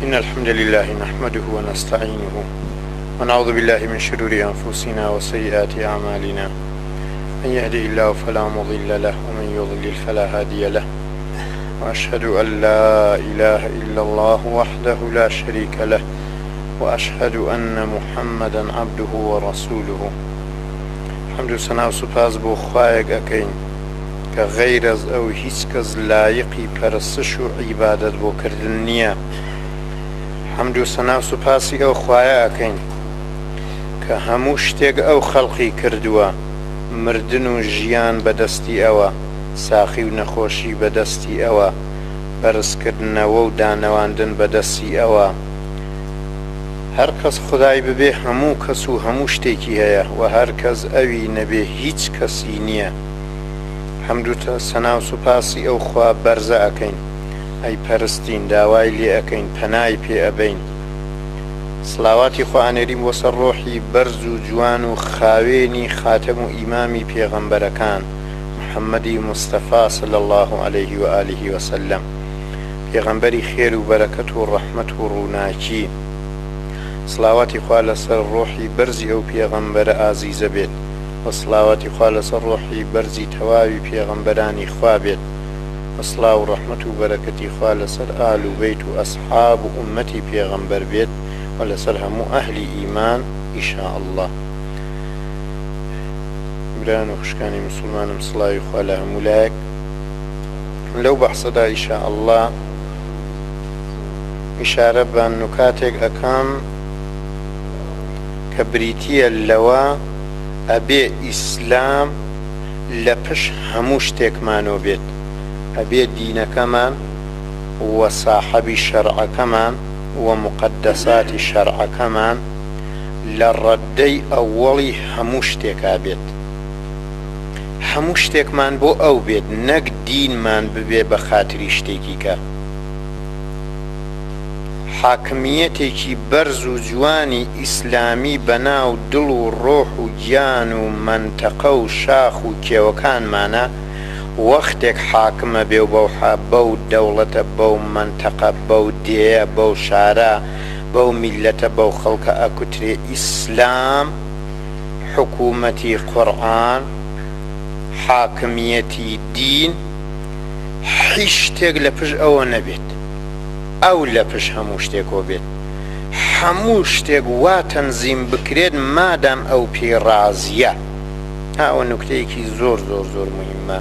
إن الحمد لله نحمده ونستعينه ونعوذ بالله من شرور أنفسنا وسيئات أعمالنا من يهده الله فلا مضل له ومن يضلل فلا هادي له وأشهد أن لا إله إلا الله وحده لا شريك له وأشهد أن محمدا عبده ورسوله. حمد و سنا و سوپاس بۆ خوایەک ئەکەین کە غەیر ئەز ئەو هیچ کەس لایقی پەرستش و عیبادەت بۆ کردن نییە. حەمد و سەنا و سوپاسی ئەو خوایە ئەکەین کە هەموو شتێک ئەو خەڵقی کردووە، مردن و ژیان بەدەستی ئەوە، ساخی و نەخۆشی بەدەستی ئەوە، بەرزکردنەوە و دانەواندن بەدەستی ئەوە. هەر کەس خودای ببێ هەموو کەس و هەموو شتێکی هەیە و هەر کەس ئەوی نەبێ هیچ کەسی نییە. حەمد و سەنا و سوپاسی ئەو خوا بەرزە ئەکەین، ئەی پەرستین، داوای لێ ئەکەین، پەنای پێ ئەبەین. سڵاواتی خوانێریم بۆ سەر ڕۆحی بەرز و جوان و خاوێنی خاتەم و ئیمامی پێغەمبەرەکان محەممەدی مستەفا صلی الله عليه و آله وسلم، پێغەمبەری خێر و بەرەکەت و ڕەحمەت و ڕووناکی. سڵاواتی خوا لەسەر ڕۆحی بەرزی ئەو پێغەمبەرە ئازیزە بێت و سڵاواتی خوا لەسەر ڕۆحی بەرزی تەواوی پێغەمبەرانی خوا بێت و سڵاو و ڕەحمەت و بەرەکەتی خوا لەسەر ئال و بەیت و ئەسحاب و ئوممەتی پێغەمبەر بێت و لەسەر هەموو ئەهلی ئیمان ئینشاء الله. بران و خوشکانی مسلمانم، سڵاوی خوا لە هەموو لایەک. لەو بەحسەدا ئینشاء الله ئیشارە بە نوکاتێک ئەکەم کە بریتیە لەوە ئەبێ ئیسلام لە پشت هەموو شتێکمانەوە بێت، ئەبێ دینەکەمان و ساحەبی شەرعەکەمان و مقدساتی شەرعەکەمان لە ڕەدەی ئەوەڵی هەموو شتێکا بێت. هەموو شتێکمان بۆ ئەو بێت، نەک دینمان ببێ بە خاتری شتێکی کە. حاکمیەتێکی بەرز و جوانی ئیسلامی بەناو دڵ و ڕۆح و گیان و منتەقە و شاخ و کێوەکانمانە وەختێک حاکمە بێ و بەو دەوڵەتە، بەو منتەقە، بەو دێیە، بەو شارە، بەو میلەتە، بەو خەڵکە ئەکوترێ ئیسلام، حکوومەتی قورئان، حاکمیەتی دین، هیچ شتێک لە پشت ئەوە نەبێت، ئەو لە پشت هەموو شتێکەوە بێت. هەموو شتێک وا تەنزیم بکرێت مادام ئەو پێڕازیە. ئەوە نوکتەیەکی زۆر زۆر زۆر مهمە.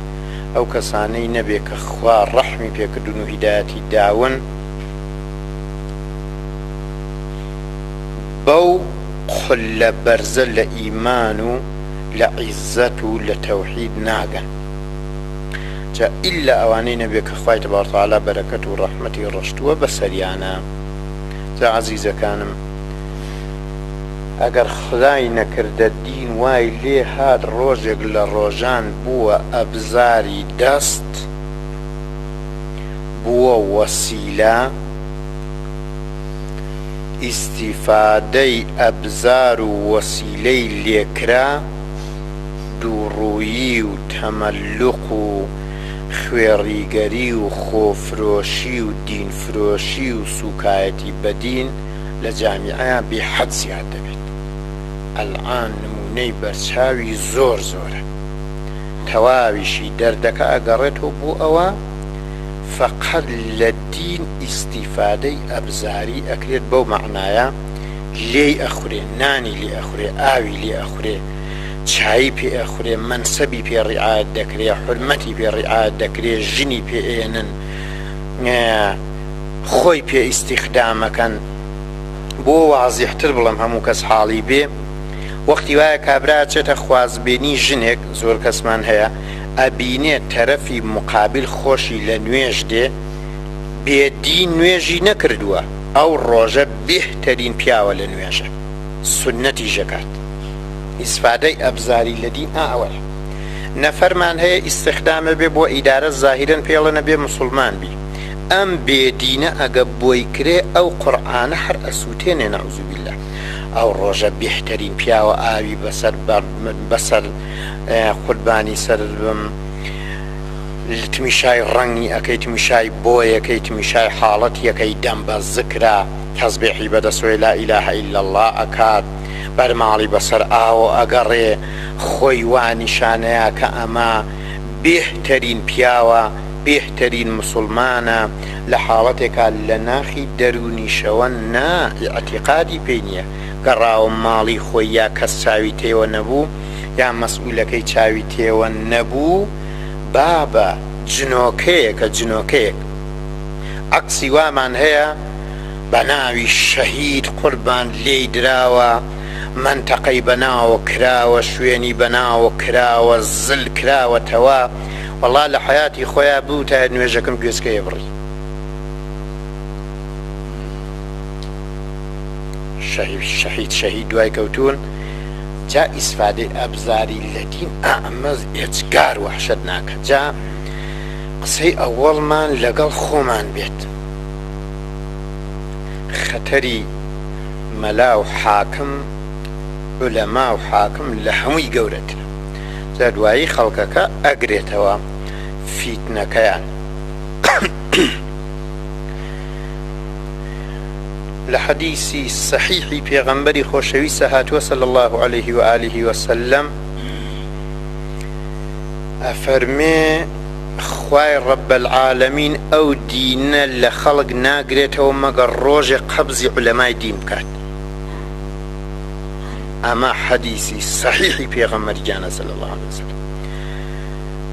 ئەو کەسانەی نەبێ کە خوا ڕەحمی پێکردون و هیدایەتی داون بەو قولە بەرزە لە ئیمان و لە عیزەت و لە تەوحید ناگەن. جا ئیلا ئەوانەی نەبێ کە خوای تەبارەک و تەعالا بەرەکەت و ڕەحمەتی ڕەشتووە بەسەریانە. جا عەزیزەکانم، ئەگەر خدای نەکردە دین وای لێ هات ڕۆژێک لە ڕۆژان بووە ئەبزاری دەست، بووە وەسیلە، ئیستیفادەی ئەبزار و وەسیلەی لێکرا، دووڕوویی و تەمەلوق و خوێڕیگەری و خۆفرۆشی و دینفرۆشی و سوکایەتی بەدین لە جامیعەیە بێحەد زیاد دەبێت. ئەلعان نمونەی بەرچاوی زۆر زۆرە، تەواویشی دەردەکە ئەگەڕێتەوە بۆ ئەوە فەقەت لە دین ئیستیفادەی ئەبزاری ئەکرێت، بەو مەعنایە لێی ئەخورێ، نانی لێ ئەخورێ، ئاوی لێ ئەخورێ، چایی پێ ئەخورێ، مەنسەبی پێ ڕیعایەت دەکرێ، حورمەتی پێ ڕیعایەت دەکرێ، ژنی پێ ئێنن، خۆی پێ ئیستیخدامەکەن. بۆ وازیحتر بڵم هەموو کەس حاڵی بێ، وەختی وایە کابرا چێتە خوازبێنی ژنێک، زۆر کەسمان هەیە ئەبینێت تەرەفی مقابل خۆشی لە نوێژ دێ، بێدین نوێژی نەکردووە، ئەو ڕۆژە بێهتەرین پیاوە لە نوێژە، سونەتی ژەکات. ئیسفادەی ئەبزاری لە دین ئەوەیە. نەفەرمان هەیە ئیستیخدامە بێ بۆ ئیدارە، زاهیرەن پێڵەنە بێ مسلمان بی، ئەم بێدینە ئەگە بۆی کرێ ئەو قورئانە هەر ئەسووتێنێ، نەعوذ بالله. ئەو ڕۆژە بێهتەرین پیاوە ئاوی بەسەر قوربانی سەر تمیشای ڕەنگی ئەەکەی تمیشای بۆیەکەی تمیشای حاڵەتیەکەی دەم بە زکرا تەسبیحی بەدەستۆی لا ئیلاهە ئیلا الله ئەکات بەرماڵی بەسەر ئاوە ئەگەڕێ خۆی وا نیشانەیە کە ئەمە بێهترین پیاوە بێهترین مسلمانە لە حاڵەتێکا لە ناخی دەرونیشەوە نا ئیعتیقادی پێی نییە گەڕاوە ماڵی خۆی یا کەس چاوی تێوە نەبوو یا مەسئولەکەی چاوی تێوە نەبوو بابە جنۆکەیەکە جنۆکەیەک عەکسی وامان هەیە بە ناوی شەهید قوربان لێی دراوە منتەقەی بەناوە کراوە شوێنی بەناوە کراوە زل کراوەتەوە وەڵا لە حەیاتی خۆیان بوو تا نوێژەکەم گوێچکەیە بڕی شەهید دوای کەوتون جا ئیسفادەی ئەبزاری لە دین ئەمە ئێجگار وەحشەت ناکات جا قسەی ئەوەڵمان لەگەڵ خۆمان بێت خەتەری مەلا و حاکم عولەما و حاکم لە هەمووی گەورەترە جا دوایی خەڵکەکە ئەگرێتەوە فیتنەکەیان لە حەدیسی سەحیحی پێغەمبەری خۆشەویستە هاتووە صلی الله عليه وآله وسلم ئەفەرمێ خوای رب العالمین ئەو دینە لە خەڵک ناگرێتەوە مەگەر ڕۆژێ قەبزی عولەمای دین بکات ئەمە حەدیسی سەحیحی پێغەمبەری گیانە صلی الله عليه وسلم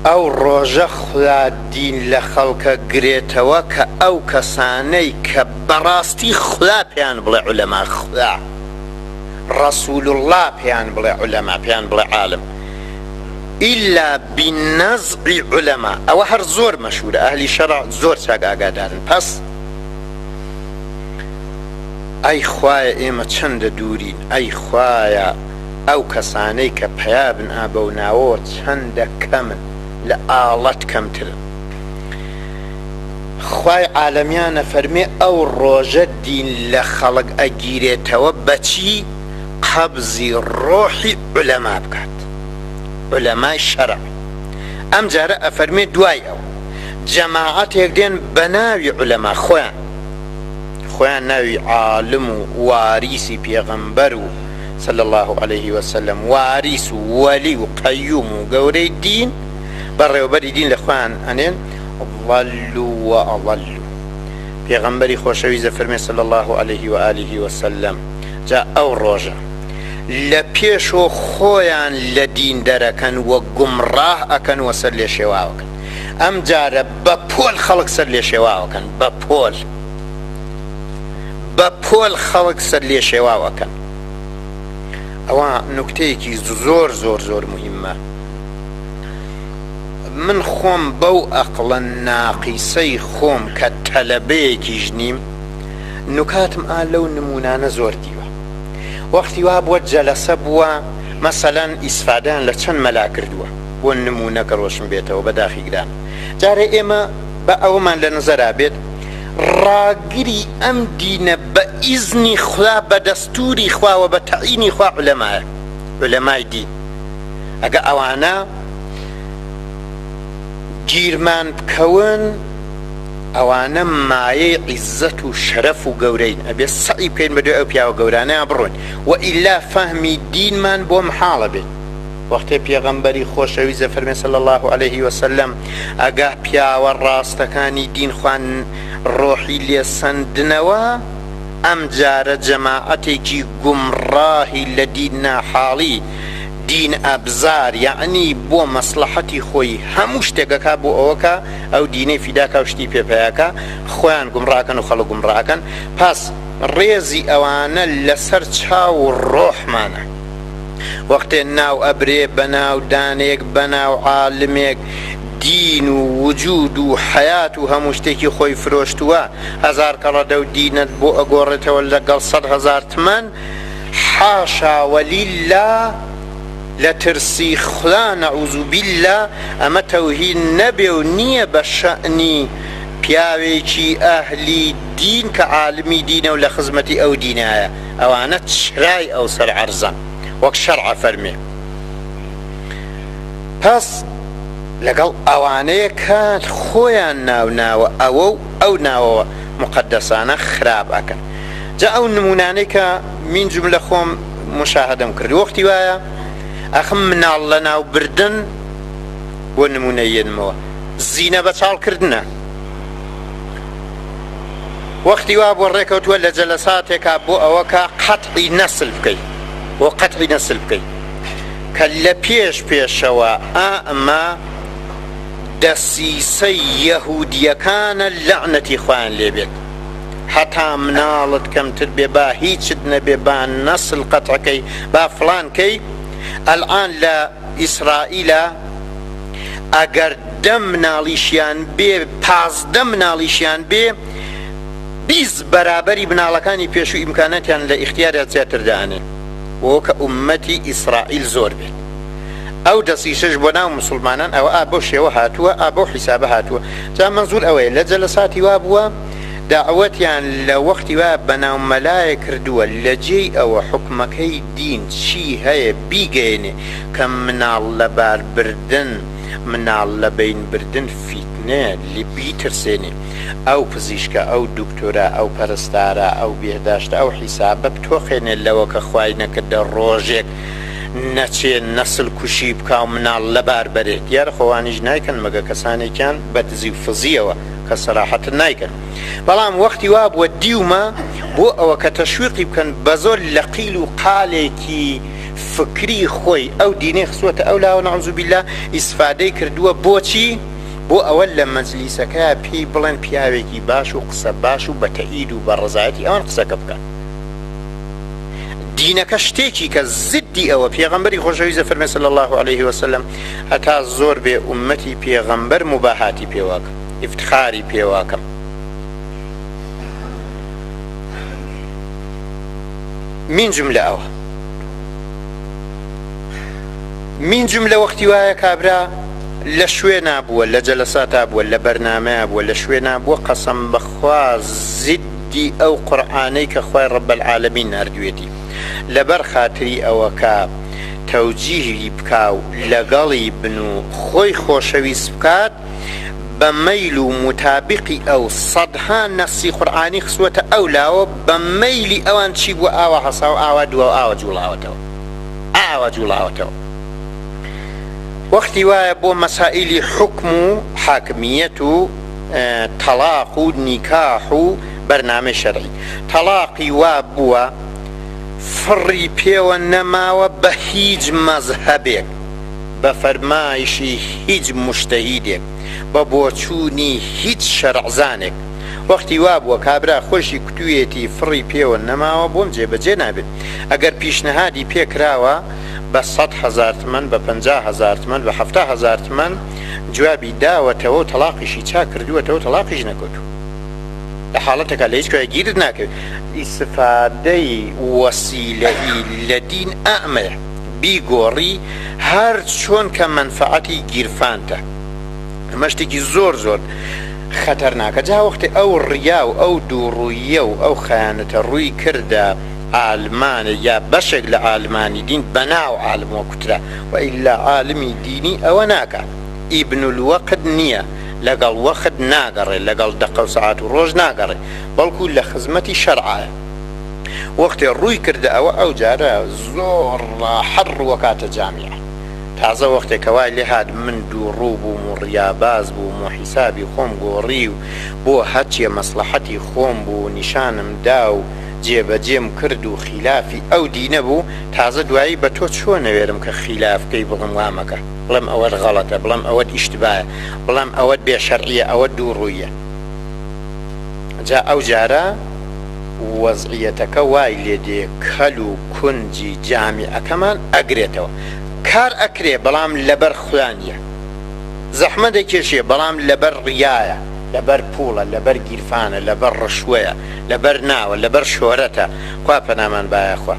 ئەو ڕۆژە خوا دین لە خەڵکە گرێتەوە کە ئەو کەسانەی کە بەڕاستی خوا پێیان بڵێ عولەما خوا ڕەسوول الله پێیان بڵێ عولەما پێیان بڵێ عالم ئیلا بنەزعی عولەما ئەوە هەر زۆر مەشهورە ئەهلی شەرع زۆر چاک ئاگادارن پس ئەی خوایە ئێمە چەندە دوورین ئەی خوایە ئەو کەسانەی کە پەیابن ئابە و ناوەوە چەندە کەمن لە ئاڵەت کەمترن خوای عالەمیانە فەرمێ ئەو ڕۆژە دین لە خەڵک ئەگیرێتەوە بەچی قەبزی ڕۆحی عولەما بکات عولەمای شەرع ئەم جارە ئەفەرمێ دوای ئەو جەماعەتێک دێن بە ناوی عولەما خۆیان ناوی عالم و واریسی پێغەمبەر و صلی الله عليه وسلم واریس و وەلی و قەیوم و گەورەی دین بەڕێوەبەری دین لە خۆیان ئەنێن ضلوا وأضلوا پێغەمبەری خۆشەویستە فەرمێ صلی الله عليه وآله وسلم جا ئەو ڕۆژە لە پێشۆ خۆیان لە دین دەرەکەن وە گومڕاه ئەکەن وە سەر لێ شێواوەکەن ئەم جارە بە پۆل خەڵک سەر لێ شێواوەکەن بە پۆل خەڵک سەر لێ شێواوەکەن ئەوە نوکتەیەکی زۆر زۆر زۆر مهمە من خۆم بەو ئەقڵە ناقیسەی خۆم کە تەلەبەیەکیش نیم نوکاتم ئا لەو نمونانە زۆر دیوە وەختی وا بووە جەلەسە بووە مەسەلەن ئیسفادان لە چەند مەلا کردووە بۆ نمونەکە ڕۆشن بێتەوە بەداخی گران جارێ ئێمە بە ئەوەمان لە نەزەرا بێت ڕاگری ئەم دینە بە ئیزنی خوا بە دەستوری خواوە بە تەعینی خوا عولەمایە عولەمای دین ئەگە ئەوانە گیرمان بکەون ئەوانە مایەی عیزەت و شەرەف و گەورەین ئەبێ سەعی بکەین بەدوێ ئەو پیاوە گەورانەیان بڕۆین و ئیلا فەهمی دینمان بۆ محاڵە بێت وەختێ پێغەمبەری خۆشەویستە فەرمێ صلی الله عليه وسلم ئەگا پیاوە ڕاستەکانی دین خوان ڕۆحی لێ سەندنەوە ئەم جارە جەماعەتێکی گومڕاهی لە دین ناحاڵی دین ئەبزار یعنی بۆ مەسلحەتی خۆی هەموو شتێکەکە بۆ ئەوەکە ئەو دینەی فیداکە و شتی پێپەیەکە خۆیان گومڕاکەن و خەڵک گومڕاکەن پاس ڕێزی ئەوانە لەسەر چاو و ڕۆحمانە وەختێ ناو ئەبرێ بە ناو دانێک بە ناو عالمێک دین و وجود و حیات و هەموو شتێکی خۆی فرۆشتووە هەزار کەڕەدە و دینت بۆ ئەگۆڕێتەوە لەگەڵ 100,000 تمەن حاشا وەلیلا لە ترسی خوا نەعوذ بالله ئەمە تەوهین نەبێ و نییە بە شەئنی پیاوێکی ئەهلی دین کە عالمی دینە و لە خزمەتی ئەو دینایە ئەوانە چرای ئەو سەر عەرزەن وەک شەرع فەرمێ پس لەگەڵ ئەوانەیە کە خۆیان ناوناوە ئەوە و ئەو ناوەوە مقدسانە خراپ ئەکەن. جا ئەو نمونانەی کە من جملە خۆم مشاهدەم کرد وەختی وایە ئەخم مناڵ لە ناو بردن بۆ نمونە یێنمەوە زینە بە چاڵکردنە. وەختی وا بۆ ڕێکەوتووە لە جەلەساتێکا بۆ ئەوە کە قەتعی نەسل بکەیت بۆ قەتعی نەسل بکەیت کە لە پێشەوە ئەمە دەسیسەی یەهودیەکانە لەعنەتی خۆیان لێبێت هەتا مناڵت کەمتر بێ با هیچت نەبێ با نەسل قەتعەکەی با فڵانکەی. ئەلعان لە ئیسرائیلە ئەگەر 10 مناڵیشیان بێ 15 مناڵیشیان بێ 20 بەرابەری مناڵەکانی پێشوو ئیمکانەتیان لە ئیختیاریان زیاتردانێ بۆ کە ئومەتی ئیسرائیل زۆر بێت. ئەو دەسیسەش بۆ ناو مسلمانان ئەوە بۆ شێوە هاتووە بۆ حیسابە هاتووە. جا مەنزور ئەوەیە لە جەلەساتی وا بووە داوەتیان لە وەختی وا بەناو مەلایە کردووە لە جێی ئەوە حکومەکەی دین چی هەیە بیگەێنێ کە مناڵ لەبار بردن مناڵ لە بین بردن فیتنێ لی بیترسێنێ. ئەو پزیشکە ئەو دکتۆرە ئەو پەرستارە ئەو بێداشتە ئەو حیسابە بتۆخێنێت لەوە کە خوای نەکردە ڕۆژێک نەچێ نەسل کوشی بکە و مناڵ لەبار بەرێت. یارە خۆوانیش نایکەن مەگە کەسانێکیان بە دزی و فزیەوە کە سەراحەت نایکەن. بەڵام وەختی وا بووە دیومە بۆ ئەوە کە تەشویقی بکەن بە زۆر لە قیل و قالێکی فکری خۆی ئەو دینەی خسوەتە ئەو لاوە نەعوذ بالله ئیسفادەی کردووە. بۆچی؟ بۆ ئەوە لە مەجلیسەکە پێی بڵێن پیاوێکی باش و قسە باش و بە تەئید و بە ڕەزایەتی ئەوان قسەکە بکەن. دینەکە شتێکی کە زدی ئەوە پێغەمبەری خۆشەویستە فەرمێ صلی الله عليه وسلم هەتا زۆر بێ ئومەتی پێغەمبەر مباحاتی پێواکە افتخاری پێواکەم. من جملە ئەوە من جملە وەختی وایە کابرا لە شوێ نابووە لە جەلەساتا بووە لە بەرنامەیە بووە لە شوێ نابووە قەسەم بەخوا زدی ئەو قورئانەی کە خوای ڕەب العالەمین ناردوێتی لەبەر خاتری ئەوە کە تەوجیهی بکا و لەگەڵی بن و خۆی خۆشەویست بکات بە مەیل و متابقی ئەو سەدها نەسی قورئانی خسوەتە ئەو لاوە بە مەیلی ئەوان چی بووە ئاوا هەسا و ئاوا دووە و ئاوا جوڵاوەتەوە. وەختی وایە بۆ مەسائیلی حکم و حاکمیەت و تەلاق و نیکاح و بەرنامەی شەرعی تەلاقی وا بووە فڕی پێوە نەماوە بە هیچ مەزهەبێک بە فەرمایشی هیچ مشتەهیدێک بە بۆچوونی هیچ شەرعزانێک. وەختی وا بووە کابرا خۆشی کتوویەتی فڕی پێوە نەماوە بۆم جێبەجێ نابێت. ئەگەر پیشنەهادی پێکراوە بە 100,000 تمەن بە 50,000 تمەن بە 70,000 تمەن جوابی داوەتەوە و تەلاقیشی چا کردووەتەوە تەلاقیش نەکەوتو. لە حاڵەتێکە لە هیچ کوێ گیرت ناکەوێت. ئیسفادەی وەسیلەی لە دین ئەمە بیگۆڕی هەر چۆن کە منفعەتی گیرفانتە. ئەمە شتێکی زۆر خەتەرناکە. جا وەختی ئەو ڕیا و ئەو دووڕوویە و ئەو خەیانەتە ڕووی کردە عالمانە یا بەشێک لە عالمانی دین بەناو عالمەوە کوترا و ئیلا عالمی دینی ئەوە ناکە. ئیبن الوەقت نییە لەگەڵ وەخت ناگەڕێ لەگەڵ دەقە و سەعات و ڕۆژ ناگەڕێ بەڵکو لە خزمەتی شەرعایە. وەختی ڕووی کردە ئەوە ئەو جارە زۆر ڕاحەت ڕووەکاتە جامیعە. تازە وەختێکە وای لێ هات من دووڕوو بووم و ڕیاباز بووم و حیسابی خۆم گۆڕی و بۆ هەرچیە مەسلەحەتی خۆم بوو نیشانم دا و جێبەجێم کرد و خلافی ئەو دینە بوو. تازە دوایی بە تۆ چۆن نەوێرم کە خلافکەی بڵم وامەکە بڵم ئەوە غەڵەتە بڵم ئەوە ئیشتبایە بڵم ئەوە بێشەرعیە ئەوە دووڕوویە. جا ئەو جارە وەزعیەتەکە وای لێ دێ کەل و کونجی جامیعەکەمان ئەگرێتەوە. کار ئەکرێ بەڵام لەبەر خوانیە زەحمە دەکێشێ بەڵام لەبەر ڕیایە لەبەر پوڵە لەبەر گیرفانە لەبەر ڕشوەیە لەبەر ناوە لەبەر شۆرەتە. خوا پەنامان بایەخوا.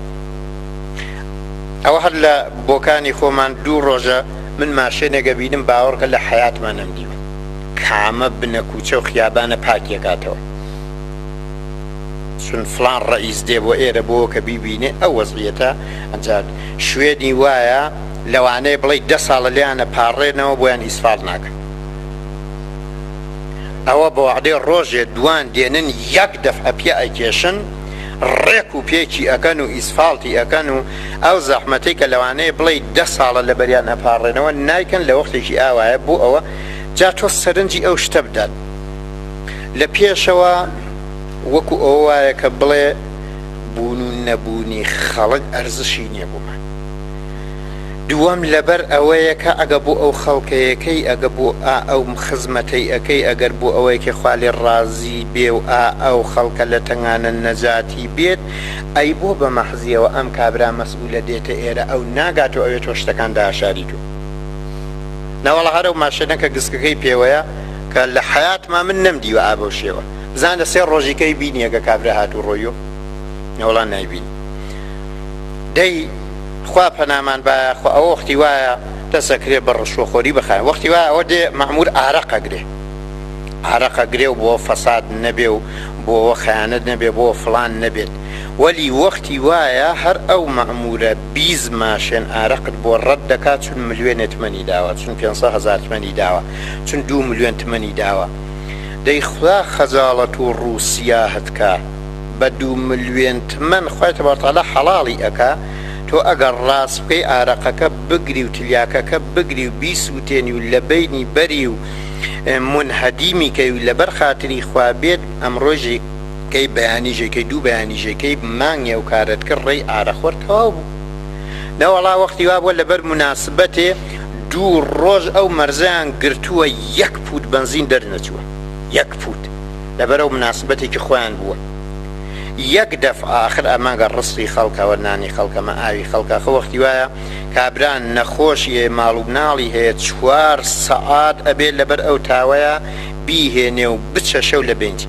ئەوە هەر لە بۆکانی خۆمان دوو ڕۆژە من ماشێنێگە بینم باوەڕکە لە حەیاتمان نەمدیوە کامە بنەکوچە و خیابانە پاکیەکاتەوە چون فلان ڕئیس دێ بۆ ئێرە بۆ کە بیبینێ ئەو وەزعیەتە ئەنجام شوێنی وایە لەوانەیە بڵێ 10 ساڵە لیانە پاڕێنەوە بۆیان ئیسفال ناکەن. ئەوە بە وعدەی ڕۆژێ دوان دێنن یەک دەفعە پێ ئەکێشن ڕێک و پێکی ئەکەن و ئیسفالتی ئەکەن و ئەو زەحمەتەی کە لەوانەیە بڵێ 10 ساڵە لە بەریان ئەپاڕێنەوە نایکەن لە وەختێکی ئاوایە بۆ ئەوە جا تۆ سەرنجی ئەو شتە بدات. لە پێشەوە وەکو ئەوە وایە کە بڵێ بوون و نەبوونی خەڵک ئەرزشی نییە بوومان. دووەم لەبەر ئەوەیە کە ئەگە بۆ ئەو خەڵکەیەکەی ئەگە بۆ ئەو خزمەتەی ئەەکەی ئەگەر بۆ ئەوەیەکی خالی ڕازی بێ و ئەو خەڵکە لە تەنگانە نەجاتی بێت ئەی بۆ بە مەحزیەوە ئەم کابرا مەسئولە دێتە ئێرە ئەو ناگاتەوە ئەوێت تۆ شتەکان داشاری تو ناوەڵە هەرە و ماشێنەکە گسکەکەی پێوەیە کە لە حیاتما من نەمدیوە ئابە شێوە بزان لە 3 ڕۆژیکەی بینیەکە کابرا هاتوو ڕۆیۆ نەوەڵان نایبین دەی خوا پەنامان بایە خۆ ئەوە وەختی وایە دەسەکرێ بە ڕشوەخۆری بخایە وەختی وایە ئەوە دێ مەعمور ئارەقەگرێ و بۆ فەساد نەبێ و بۆەوە خەیانەت نەبێ بۆ فڵان نەبێت وەلی وەختی وایە هەر ئەو مەعمورە 20 ماشێن ئارەقت بۆ ڕەت دەکات چون ملیۆنێ تمەنی داوە چون 500,000 تمەنی داوە چون 2 ملیۆن تمەنی داوە دەی خوا خەجاڵەت و ڕووسیا هەتکا بە 2 ملیۆن تمەن خوای تەبارەک و تەعالا حەڵاڵی ئەکا تۆ ئەگەر ڕاست بکەی ئارەقەکە بگری و تلیاکەکە بگری و بیسووتێنی و لە بینی بەری و منهەدیمی کەی و لەبەر خاتری خوا بێت ئەمڕۆژی کەی بەیانیژێکەی 2 بەیانیژێکەی مانگێ و کارت کرد ڕێی ئارەخۆر تەواو بوو نەوەڵا وەختی وا بووە لەبەر مناسبەتێ 2 ڕۆژ ئەو مەرزەیان گرتووە 1 پوت بنزین دەرنەچووە 1 پوت لەبەر ئەو مناسبەتێکی خۆیان بووە یەک دەفع ئاخر ئەماگە ڕستی خەڵکەوە نانی خەڵکەمە ئاوی خەڵکە خە وەختی وایە کابران نەخۆشیە ماڵ و مناڵی هەیە 4 سەعات ئەبێت لەبەر ئەو تاوەیە بیهێنێ و بچە شەو لە بنج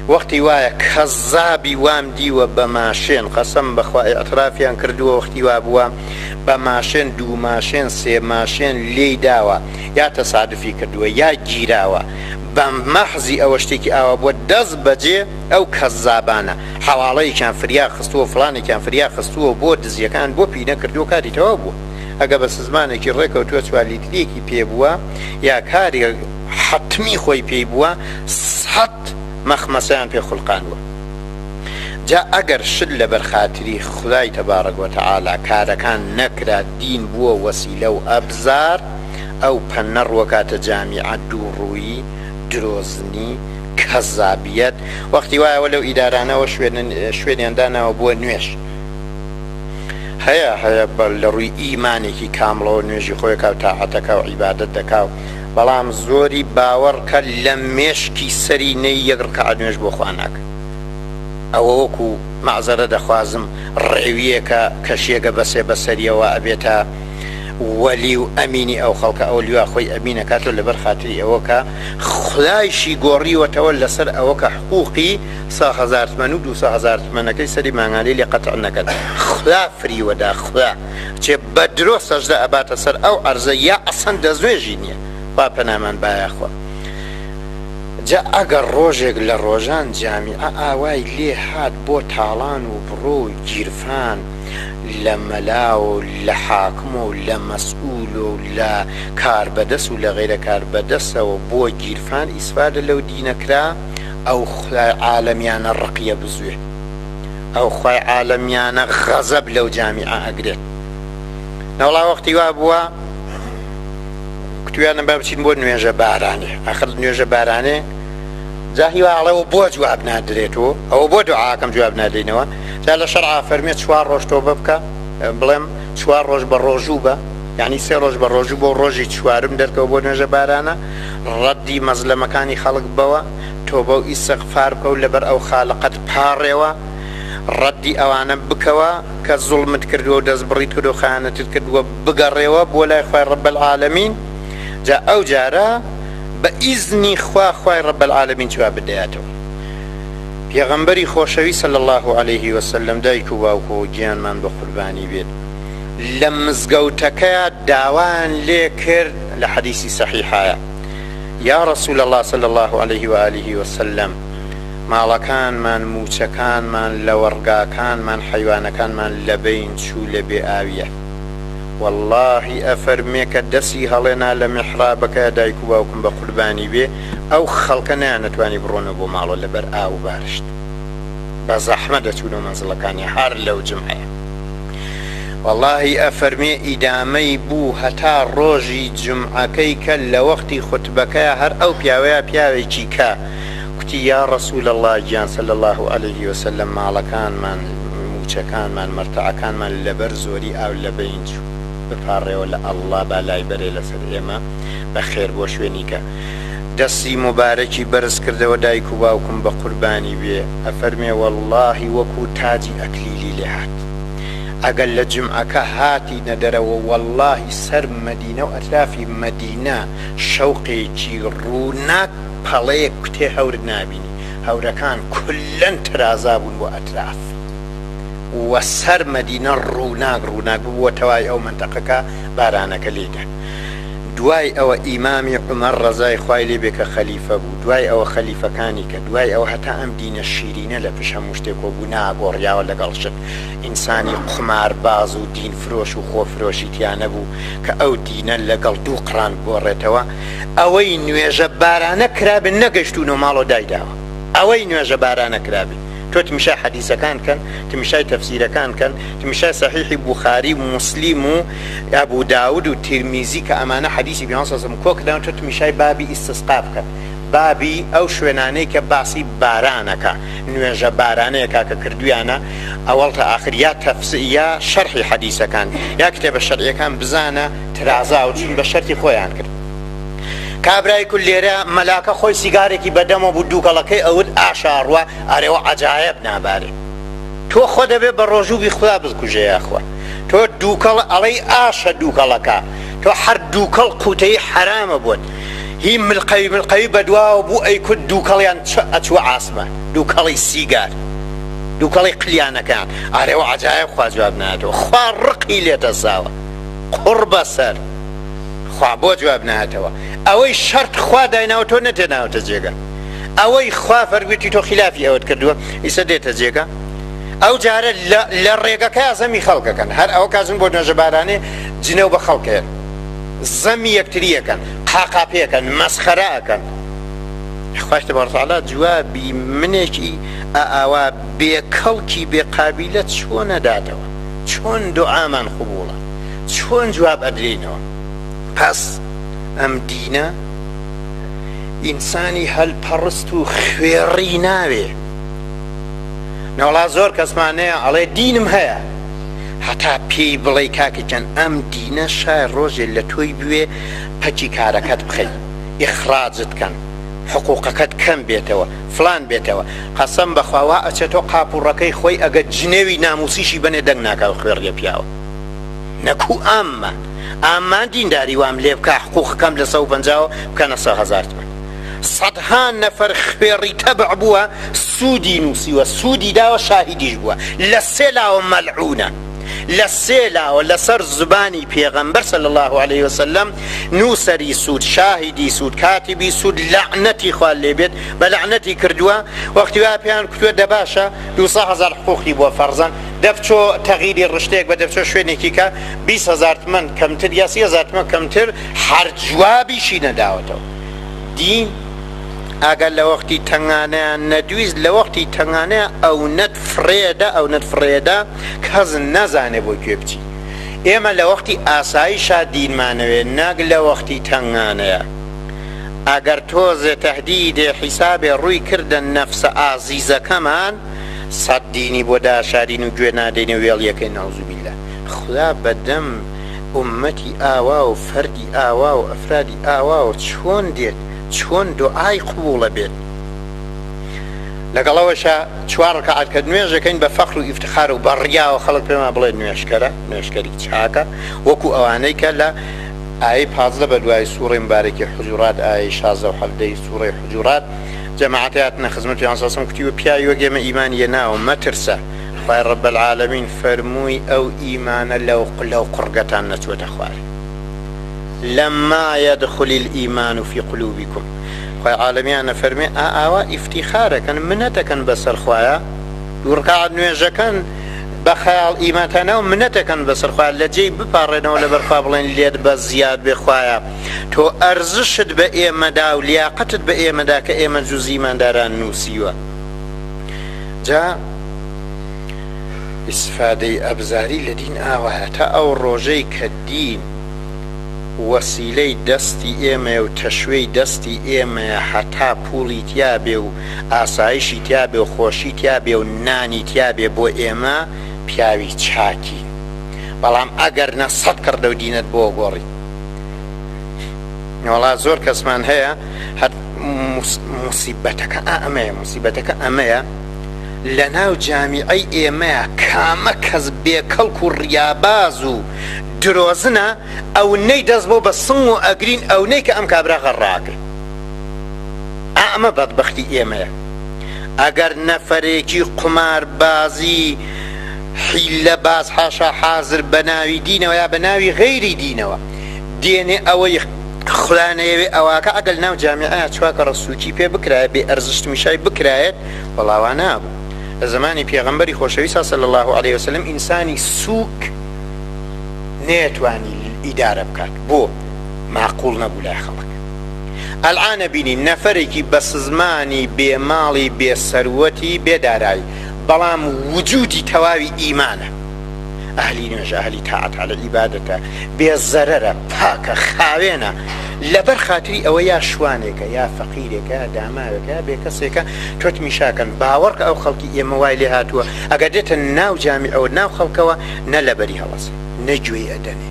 وەختی وایە کەزابی وام دیوە بە ماشێن قەسەم بەخوا ئەترافیان کردووە وەختی وا بووە بە ماشێن 2 ماشێن 3 ماشێن لێی داوە یا تەسادفی کردووە یا گیراوە بە مەحزی ئەوە شتێکی ئاوە بووە 10 بەجێ ئەو کەزابانە حواڵەیەکیان فریا خستووە فڵانێکیان فریا خستووە بۆ دزیەکان بۆ پی نەکردو کاتی تەواو بووە ئەگە بە سزمانێکی ڕێکەوتووە 4 لیترێکی پێ بووە یا کاری حتمی خۆی پێی بووە 100 مەخمەسەیان پێ خوڵقاندووە جا ئەگەر شت لەبەر خاتری خودای تەبارەک و تەعالا کارەکان نەکرا دین بووە وەسیلە و ئەبزار ئەو پەنە ڕوەکاتە جامیعە دووڕوویی درۆزنی کەزابیەت وەختی وایەوە لەو ئیدارانەوە شوێنیاندانەوە بووە نوێش هەیە لە ڕووی ئیمانێکی کامڵەوە نوێژی خۆیەکە و تاعەتەکە و عیبادەت دەکا بەڵام زۆری باوەڕکە لە مێشکی سەری نەی 1 ڕکعەت نوێژ بۆ خوا ناکە ئەوە وەکو مەعزەرە دەخوازم ڕێویەکە کەشیەکە بەسێ بەسەریەوە ئەبێتە وەلی و ئەمینی ئەو خەڵکە ئەو لیوا خۆی ئەمینە کاتۆ لەبەر خاتری ئەوەکە خدایشی گۆڕیوەتەوە لەسەر ئەوەکە حقوقی 100,000 تمەن و 200,000 تمەنەکەی سەری مانگانەی لێ قەتع نەکەن خدا فریوەدا خدا چێ بە درۆ سەجدە ئەباتە سەر ئەو عەرزە یا ئەسەن دەزوێژی نییە خوا پەنامان بایەخوا جا ئەگەر ڕۆژێک لە ڕۆژان جامیعە ئاوای لێ هات بۆ تاڵان و بڕۆ و گیرفان لە مەلا و لە حاکم و لە مەسئول و لە کاربەدەست و لە غەیرە کاربەدەستەوە بۆ گیرفان ئیسفادە لەو دینەکرا ئەو خوای عالەمیانە ڕقیە بزوێ ئەو خوای عالەمیانە غەزەب لەو جامیعە ئەگرێت نەوەڵا وەختی وا بووە کتویانە با بچین بۆ نوێژە بارانێ ئاخر نوێژە بارانێ جا هیواڵەوە بۆ جواب نادرێتەوە ئەوە بۆ دوعاکەم جواب نادەینەوە جا لە شەرعا فەرمێت 4 ڕۆژ تۆبە بکە بڵێم 4 ڕۆژ بە ڕۆژوو بە یعنی 3 ڕۆژ بە ڕۆژوو بۆ ڕۆژی 4م دەرکەوە بۆ نوێژە بارانە ڕەدی مەزلەمەکانی خەڵک بەوە تۆبە و ئیستیغفار بکە و لەبەر ئەو خالقەت پاڕێوە ڕەدی ئەوانە بکەوە کە زوڵمت کردووە و دەست بڕیت کردو و خەیانەتت کردووە بگەڕێوە بۆ لای خوای ڕەب العالەمین جا ئەو جارە بە ئیزنی خوای ڕەب العالەمین جواب بدەیاتەوە پێغەمبەری خۆشەوی صلی الله عليه وسلم دایک و باوکو و گیانمان بە قوربانی بێت لە مزگەوتەکەیە داوان لێ کرد لە حەدیثی سەحیحایە یا رسول الله صلی الله عليه وآله وسلم ماڵەکانمان موچەکانمان لە وەرگاکانمان حەیوانەکانمان لە بین چوو لە بێ ئاویە واللهی ئەفەرمێ کە دەستی هەڵێنا لە میحرابەکە دایک و باوکم بە قوربانی بێ ئەو خەڵکە نەیانەتوانی بڕۆنە بۆ ماڵۆ لەبەر ئاو بارشت بە زەحمە دەچوونە مەنزڵەکانی هەر لەو جمعەیە. واللهی ئەفەرمێ ئیدامەی بوو هەتا ڕۆژی جمعەکەی کە لە وەختی خوتبەکەیە هەر ئەو پیاوەیە پیاوێکی کە کوتی یا ڕەسوول الله گیان صلی الله علیه وسلم ماڵەکانمان موچەکانمان مەرتەعەکانمان لەبەر زۆری ئاو لە بین چوو بپارڕێەوە لە ئەڵڵا بالای بەرێ لەسەر ئێمە بە خێر بۆ شوێنی کە دەستی مبارەکی بەرز کردەوە دایک و باوکم بە قوربانی بێ. ئەفەرمێ واللهی وەکو تاجی ئەکلیلی لێ هات ئەگەر لە جمعەکە هاتی نەدەرەوە واللهی سەر مەدینە و ئەترافی مەدینە شەوقێکی ڕووناک پەڵەیەک کوتێ هەور نابینی هەورەکان کولەن ترازا بوون بۆ ئەتراف و سەر مەدینە ڕووناک بووە تەوای ئەو منتەقەکە بارانەکە لێدا. دوای ئەوە ئیمامی عومەر ڕەزای خوای لێ بێ کە خەلیفە بوو، دوای ئەوە خەلیفەکانی کە دوای ئەوە هەتا ئەم دینە شیرینە لە پشت هەموو شتێکۆ بوو ناگۆڕیاوە لەگەڵ شت ئینسانی قمارباز و دین فرۆش و خۆفرۆشی تیانە بوو کە ئەو دینە لەگەڵ دوو قڕان بۆڕێتەوە. ئەوەی نوێژە بارانە کرابن نەگەشتون و ماڵۆ دایداوە، ئەوەی نوێژە بارانە کرابن. تۆ تمیشای حەدیسەکان کەن، تمیشای تەفسیرەکان کەن، تمیشای سەحیحی بوخاری و موسلیم و ئەبوو داود و تیرمیزی کە ئەمانە حەدیسی پیامبەر صلی الله علیه و سلم کۆکردەوە. تۆ تمیشای بابی ئیستسقا بکەن، بابی ئەو شوێنانەی کە باسی بارانەکە نوێژە بارانەیەکە کە کردویانە ئەوەڵ تا ئاخر یا تەفسیر یا شەرحی حەدیسەکان یا کتێبە شەرعیەکان بزانە ترازا و چون بە شەرتی خۆیان کرد. کابرای کول لێرە مەلاکە خۆی سیگارێکی بەدەمە بوو دووکەڵەکەی ئەوت ئاشاڕوە ئارێوە عەجایب نابارێ. تۆ خۆ دەبێ بە ڕۆژوو بی خوددا بکوژێ یاخوا تۆ دووکەڵ ئەڵەی ئاشە دووکەڵەکە تۆ هەر دووکەڵ قوتەی حرامە بوون هی ملقەوی بەدواوە بوو ئەیکوت دووکەڵیان ئەچوە عاسمە دووکەڵی سیگار دووکەڵی قلیانەکان ئارێوە عەجایب خوا جواب ناتەوە خوا ڕقی لێتە ساوە قوڕ بەسەر خوا بۆ جواب نهاتەوە. ئەوەی شەرت خوا دایناوە تۆ نەتێناوەتە جێگە، ئەوەی خوا فەرموویەتی تۆ خلافی ئەوەت کردووە ئیسە دێتە جێگە. ئەو جارە لە ڕێگەکە زەمی خەڵکەکەن هەر ئەوە کازم بۆ نوێژە بارانێ جنێو بە خەڵکەیە زەمی یەکتریەکەن قاقاپێکەن مەسخەرەکەن. خوای تبارەک و تەعالا جوابی منێکی ئاوا بێکەڵکی بێقابیلە چۆن نەداتەوە، چۆن دوعامان قبوڵە، چۆن جواب ئەدرێنەوە. پس ئەم دینە ئینسانی هەلپەڕست و خوێڕی ناوێ. نەوەڵا زۆر کەسمانەیە ئەڵێ دینم هەیە هەتا پێی بڵێ کاکەجان ئەم دینە شای ڕۆژێ لە تۆی بوێ پەچی کارەکەت بخەی ئیخراجت کەن حقوقەکەت کەم بێتەوە فلان بێتەوە. قەسەم بەخواوا ئەچێتۆ قاپوڕەکەی خۆی ئەگە جنێوی ناموسیشی بنێ دەنگ ناکاو خوێڕیە پیاوە نەکوو ئامان دینداری وام لێ بکە حقوقەکەم لە 150 بکەنە 100,000 تومان. سەدها نەفەر خوێڕی تەبع بووە سوودی نووسیوە سوودی داوە شاهیدیش بووە لە سێ لاوە مەلعونە لە سێ لاوە لەسەر زبانی پێغەمبەر صلی الله علیه وسلم نووسەری سوود شاهیدی سوود کاتیبی سوود لعنەتی خوا لێبێت بە لعنەتی کردووە. وەختی وا پێیان کردووە دەباشە 200,000 حقوقی بۆ فەرزەن دەفچۆ تەغییری ڕشتێک بە دەفچۆ شوێنێکی کە 20,000 تومان کەمتر یا 30,000 تومان کەمتر هەر جوابیشی نەداوەتەوە. دین ئەگەر لە وەختی تەنگانەیان نەدویست لە وەختی تەنگانەیە ئەو نەت فرێدا کەس نەزانێ بۆ کوێ بچی. ئێمە لە وەختی ئاساییشا دینمانەوێ نەک لە وەختی تەنگانەیە. ئەگەر تۆزێ تەهدیدێ حیسابێ ڕووی کردە نەفسە ئازیزەکەمان سەد دینی بۆ داشارین و گوێ نادەینە وێڵیەکەی نەعوذوبیللا. خدا بەدەم ئومەتی ئاوا و فەردی ئاوا و ئەفرادی ئاوا و چۆن دێت چۆن دوعای قبوڵە بێت. لەگەڵەوەشە 4 ڕەکعات کە نوێژەکەین بە فەخر و ئیفتخار و بەڕیاوە خەڵک پێما بڵێ نوێژکەری چاکە وەکو ئەوانەی کە لە ئایەی 15 بە دوای سوورەی مبارەکی حجورات ئایەی 16 و 17 سوورەی حجورات جەماعەت هاتنە خزمەت پێغەمبەر صلی الله علیه و سلم کوتیوە پیاوی وەک ئێمە ئیمانیە ناوە مەترسە خوای ڕەب العالەمین فەرمووی ئەو ئیمانە لەو قورگەتان نەچوەتە خوارێ لما يدخل الإيمان في قلوبكم. خوای عالمیان فەرمێ ئاوا ئیفتیخارەکەن منەتەکەن بەسەر خوایە دوو ڕەکعات نوێژەکەن بە خەیاڵ ئیمانتانەوە منەتەکەن بەسەرخوا لە جێی بپاڕێنەوە لە بەرخوا بڵێن لێت بە زیاد بێخوایە تۆ ئەرزشت بە ئێمەدا و لیاقەتت بە ئێمەدا کە ئێمە جوزی ئیمانداران نووسیوە. جا ئیسفادەی ئەبزاری لە دین ئاوایە تا ئەو ڕۆژەی کە دین وەسیلەی دەستی ئێمە و تەشوێی دەستی ئێمە هەتا پوڵی تیا بێ و ئاسایشی تیا بێ و خۆشی تیا بێ و نانی تیا بێ بۆ ئێمە پیاوی چاکی. بەڵام ئەگەر نە 100 کردە و دینت بۆ گۆڕی. وەڵا زۆر کەسمان هەیە هەر موسیبەتەکە موسیبەتەکە ئەمەیە لە ناو جامیعەی ئێمەیە کامە کەس بێکەڵک و ڕیاباز و درۆزنە ئەوەی دەست بۆ بە سنگ و ئەگرین ئەوەی کە ئەم کابرا غەڕاکە. ئەمە بەدبەختی ئێمەیە. ئەگەر نەفەرێکی قماربازی حیلە باز حاشا حازر بە ناوی دینەوە یا بە ناوی غەیری دینەوە دێنێ ئەوەی خولانەیەوێ ئەواکە ئەگەل ناو جامیعەیە چواکە ڕسووکی پێ بکرایە بێ ئەرزشت میشای بکرایەت وەڵاوە نابوو. لە زمانی پێغەمبەری خۆشەویستە صلی الله علیه وسلم ئینسانی سووک نێتوانی ئیدارە بکات بۆ معقوڵ نەبوو لای خەڵک. ئەلعانە بینی نەفەرێکی بە سزمانی بێماڵی بێسەروەتی بێدارایی بەڵام وجودی تەواوی ئیمانە، ئەهلی نوێژە ئەهلی تاعەت عەلە عیبادەتە، بێزەرەرە، پاکە، خاوێنە، لەبەر خاتری ئەوە یا شوانێکە یا فەقیرێکە یا داماوێکە بێ کەسێکە تۆت میشاکەن باوەڕکە ئەو خەڵکی ئێمە وای لێ هاتووە ئەگەر دێتە ناو جامیعەوە ناو خەڵکەوە نە لەبەری هەڵەسێ نەگوێی ئەدەنێ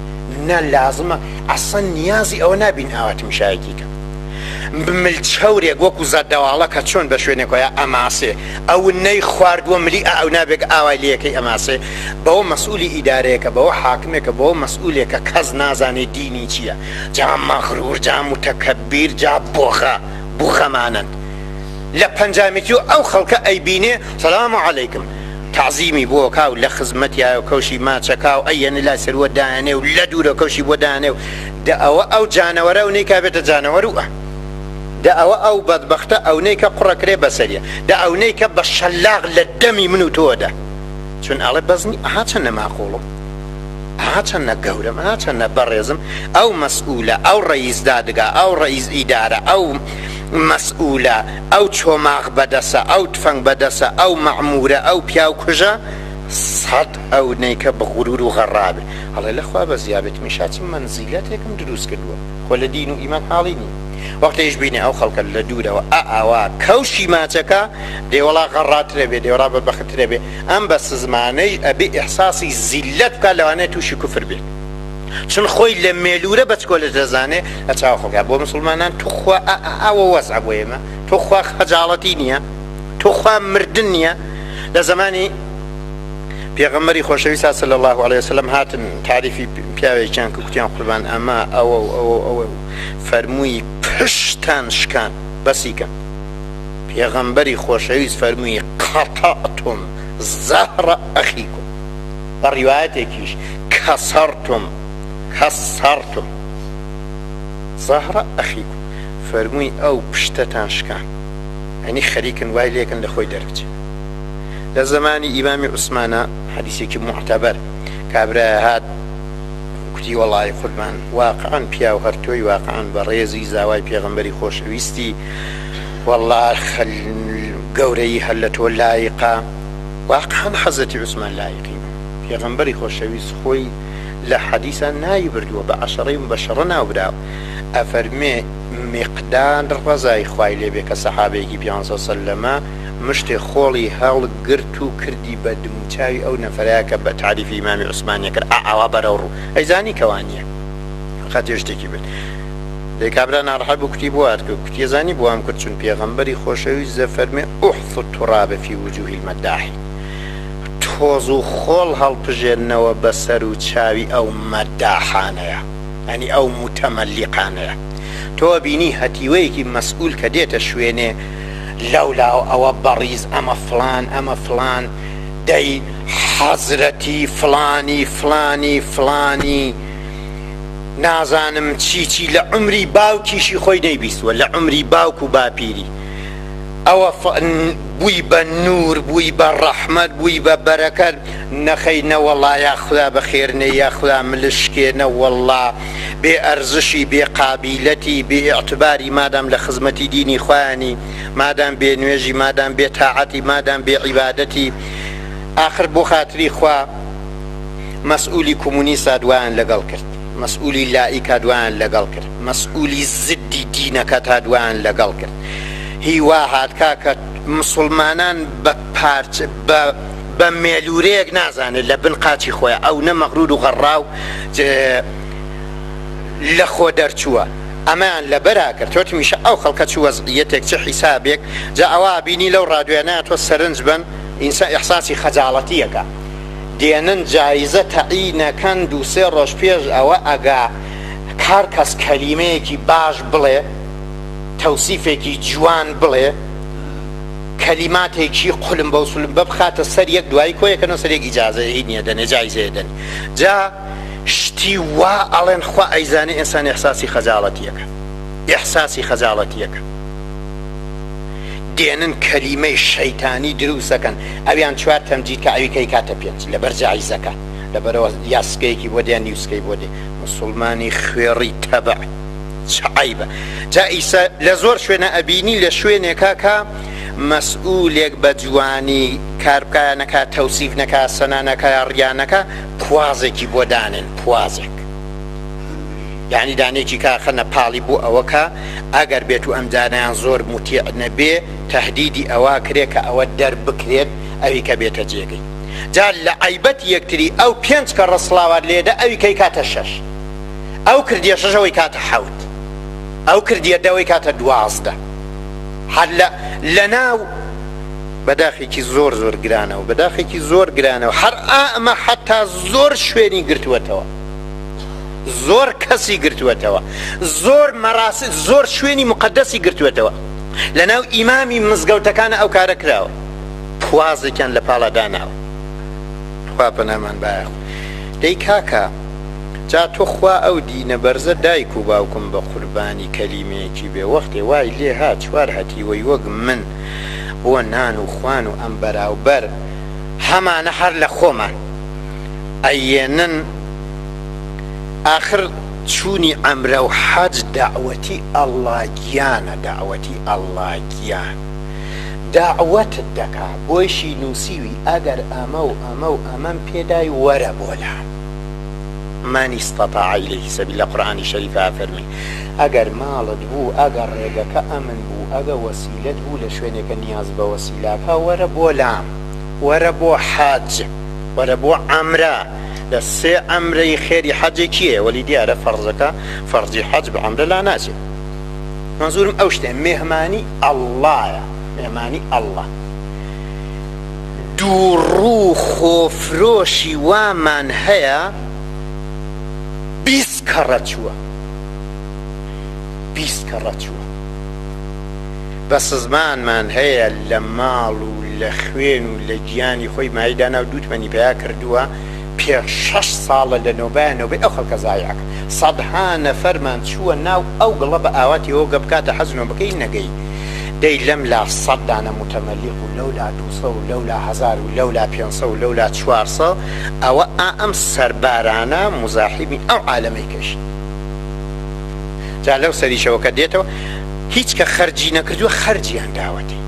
نە لازمە ئەسەن نیازی ئەوە نابین ئاوات میشایەکیکە ملچەورێک وەکو زەردەواڵە کە چۆن بە شوێنێکۆیە ئەماسێ ئەو نەی خواردووە ملی ئەو نابێک ئاوای لەکەی ئەماسێ بەوە مەسئولی ئیدارەیەکە بەوە حاکمێکە بەوە مەسئولێکە کەس نازانێ دینی چییە جا مەغرور جا متەکەبیر جا بۆخەمانن لە پەنجامێکی و ئەو خەڵکە ئەیبینێ سەلام عەلەیکم تعزیمی بۆ کاو لە خزمەتیایە و کەوشی ماچەکا و ئەیەنە لای سەروە دایانێ و لە دوورە کەوشی بۆ دایانێ و دە ئەوە ئەو جانەوەرە و نەیکا بێتە جانەوەروە دا ئەوە ئەو بەدبەختە ئەوەی کە قوڕەکرێ بەسەریە دا ئەوەی کە بە شەلاق لە دەمی من و تۆدا چون ئەڵێ بەزنی ئەها چەندە ماقوڵم ئەها چەندە گەورم ئەها چەندە بەڕێزم ئەو مەسئولە ئەو ڕەئیس دادگا ئەو ڕەئیس ئیدارە ئەو مەسئولە ئەو چۆماغ بەدەسە ئەو تفەنگ بەدەسە ئەو مەعمورە ئەو پیاو کوژە سەد ئەوەی کە بە غورور و غەڕابێ هەڵێ لەخوا بە زیابێت میشاچم مەنزیلەتێکم دروست کردووە خۆ لە دین و ئیمان حاڵی نی وەختەیش بینێ ئەو خەڵکە لە دوورەوە ئاوا کەوشی ماچەکە دێوەڵا غەڕاترە بێ دێوەڵا بەبەخترە بێ ئەم بە سزمانەی ئەبێ ئیحساسی زیلەت بکات لەوانەیە تووشی کوفر بێت چون خۆی لە مێلورە بەچکۆ لە دەزانێ لە چاو خەڵکە بۆ مسلمانان توخوا ئەوە وەزع بۆ ئێمە تۆخوا خەجاڵەتی نییە تۆخوا مردن نییە لە زمانی پێغەمبەری خۆشەویست صلی الله علیه وسلم هاتن تعریفی پیاوێکیان کە کوتیان قوربان ئەمە ئەوە فەرمووی پشتان شکان بەسیکە پێغەمبەری خۆشەویست فەرمووی قەتەعتم زەهرە ئەخیکم بە ڕیوایەتێکیش کەسەرتم زەهرە ئەخیکم فەرمووی ئەو پشتەتان شکان ئەنی خەریکن وای لێکن لە خۆی دەربچێت لە زمانی ئیمامی عوسمانە حەدیثێکی معتەبەر کابرا هات کوتی وەڵای قوربان واقعاً پیا و هەرتۆی واقعاً بە ڕێزی زاوای پێغەمبەری خۆشەویستی وەڵا گەورەی هەر لە تۆ لایقە واقعاً حەزەتی عوسمان لایقی پێغەمبەری خۆشەویست خۆی لە حەدیثە نایی بردووە بە عەشەڕەی مبەشەڕە ناوبراوە ئەفەرمێ میقدار ڕەزای خوای لێبێ کە سەحابەیەکی پیان سەلەمە مشتێ خۆڵی هەڵ گرت و کردی بە دموچاوی ئەو نەفەرەیە کە بە تعریفی ئیمامی عوسمانیە کرد ئاوا بەرەو ڕوو ئەیزانی کەوانیە خەتێ شتێکی بێت دەی کابرا ناڕەحەت بوو کوتی بۆ هات کرد کوتی ەزانی بۆ ئەم کرد چون پێغەمبەری خۆشەویست فەرمێ ئوحث التراب فی وجوه المەداحین تۆز و خۆڵ هەڵپژێنەوە بەسەر و چاوی ئەو مەداحانەیە ئەنی ئەو متەمەلیقانەیە تۆ بینی هەتیوەیەکی مەسئول کە دێتە شوێنێ لەولاو ئەوە بەڕیز ئەمە فلان دەی حەزرەتی فلانی نازانم چی لە عمری باوکیشی خۆی نەیبیستووە لە عمری باوک و باپیری ئەوە بووی بە نور، بووی بە ڕەحمەت، بووی بە بەرەکەت، نەخەینە وەڵڵا یا بەخێرنە یا خوددا ملشکێنە وەڵڵا بێ ئەرزشی بێ قابیلەتی بێ ئیعتباری مادام لە خزمەتی دینی خوایانی، مادام بێ نوێژی، مادام بێ تاعەتی، مادام بێ عیبادەتی. ئاخر بۆ خاتری خوا مەسئولی کۆمونیستا دوایان لەگەڵ کرد، مەسئولی لائیکا دوایان لەگەڵ کرد، مەسئولی زدی دینەکە تا دوایان لەگەڵ کرد. هی وا هاتکا کە مسلمانان بە مێلورەیەک نازانێت لە بن قاچی خۆیان ئەو نە مەغرور و غەڕاو لە خۆ دەرچووە. ئەمان لە بەرا کرد تۆ میشە ئەو خەڵکە چ وەزعیەتێک چ حیسابێک جا ئەوە بینی لەو ڕادیۆیانە تۆ سەرنج بن ئینسان ئیحساسی خەجاڵەتیەکە دێنن جایزە تەعینەکەن دوو سێ ڕۆژ پێش ئەوە ئەگا کار کەس کەلیمەیەکی باش بڵێ، تەوسیفێکی جوان بڵێ، کەلیماتێکی قولم بە وسولم بە بخاتە سەر یەک دوای کۆیەکەنەوە سەر یەک ئیجازەیە نییە دەنێ جایزەیە دەنی. جا شتی وا ئەڵێن خوا ئەیزانێ ئینسان ئیحساسی خەجاڵەتیەکە، ئیحساسی خەجاڵەتیەکە دێنن کەلیمەی شەیتانی دروستەکەن ئەویان چوار تەمجید کە ئەویکەی کاتە پێنج لەبەر جایزەکە، لەبەرەوە یاسکەیەکی بۆ دێن نیوسکەی بۆ دێ مسلمانی خوێڕی تەبع چ عیبە. جا ئیسا لە زۆر شوێنە ئەبینی لە شوێنێکە کە مەسئولێک بە جوانی کار نەکات، تەوسیف نەکات، سەنا نەکات، ڕیانەکە، پوازێکی بۆ دانێن، پوازێک یعنی دانێکی کاخەنە پاڵی بۆ ئەوەکە ئەگەر بێت و ئەم دانیان زۆر موتیع نەبێ تەهدیدی ئەوە کرێ کە ئەوە دەربکرێت ئەوی کە بێتە جێگەی. جا لە عیبەت یەکتری ئەو پێنج کە ڕسڵاوات لێدە ئەوی کەی کاتە شەش، ئەو کردیە شەشەوەی کاتە حەوت، ئەو کردیە دەوەی کاتە دوازدە. هەر لە ناو بەداخێکی زۆر زۆر گرانەوە، بەداخێکی زۆر گرانەوە، هەر ئەمە حتا زۆر شوێنی گرتووەتەوە، زۆر کەسی گرتووەتەوە، زۆر مەراسی، زۆر شوێنی مقدەسی گرتووەتەوە. لە ناو ئیمامی مزگەوتەکانە ئەو کارە کراوە، پوازێکیان لە پاڵە داناوە. خوا پەنامان بایە. دەی کاکە جا تۆ خوا ئەو دینە بەرزە دایک و باوکم بە قوربانی کەلیمەیەکی بێ وەختێ وای لێ هات چوار هەتیوەی وەک من بۆ نان و خوان و ئەم بەراوبەر هەمانە هەر لە خۆمان ئەیێنن. آخر چوونی ئەمرە و حەج داوەتی ئەڵڵا گیانە، داوەتی ئەڵڵا گیان داوەتت دەکا بۆیشی نووسیوی ئەگەر ئەمە و ئەمە و ئەمەم پێدای وەرە بۆلا من استطاع إليه سبيلا. قرآنی شەریفە فەرمی ئەگەر ماڵت بوو، ئەگەر ڕێگەکە ئەمن بوو، ئەگە وەسیلەت بوو لە شوێنێکە نیاز بە وەسیلاکە وەرە بۆ لام، وەرە بۆ حەج، وەرە بۆ عەمرە. لە سێ ئەمرەی خێری حەجێ کیە؟ وەلی دیارە فەرزەکە فەرزی حەج بە عەمرە لا ناچێت. منزورم ئەو شتێ مێهمانی ئەڵڵایە، مێهمانی ئەڵڵا. دووڕوو خۆفرۆشی وامان هەیە 20 کەڕە چووە، 20 کەڕە چووە. بە سزمانمان هەیە لە ماڵ و لە خوێن و لە گیانی خۆی مایدانا و دووتمەنی پێیا کردووە پێ 6 ساڵە لە نۆبەی ئەو خەڵکە زایعەکە. سەدها نەفەرمان چووە ناو ئەو گڵە بە ئاواتی ئەوە گە بکاتە حەزنەوە بکەی نەگەی. دەی لەم لا 100 دانە متەمەلیق و لەولا 200 و لەولا 1000 و لەولا 500 و لەولا 400 ئەوە ئەم سەربارانە مزاحمی ئەو عالەمەی کەشت. جا لەو سەریشەوە کە دێتەوە هیچ کە خەرجی نەکردووە خەرجیان داوەتی،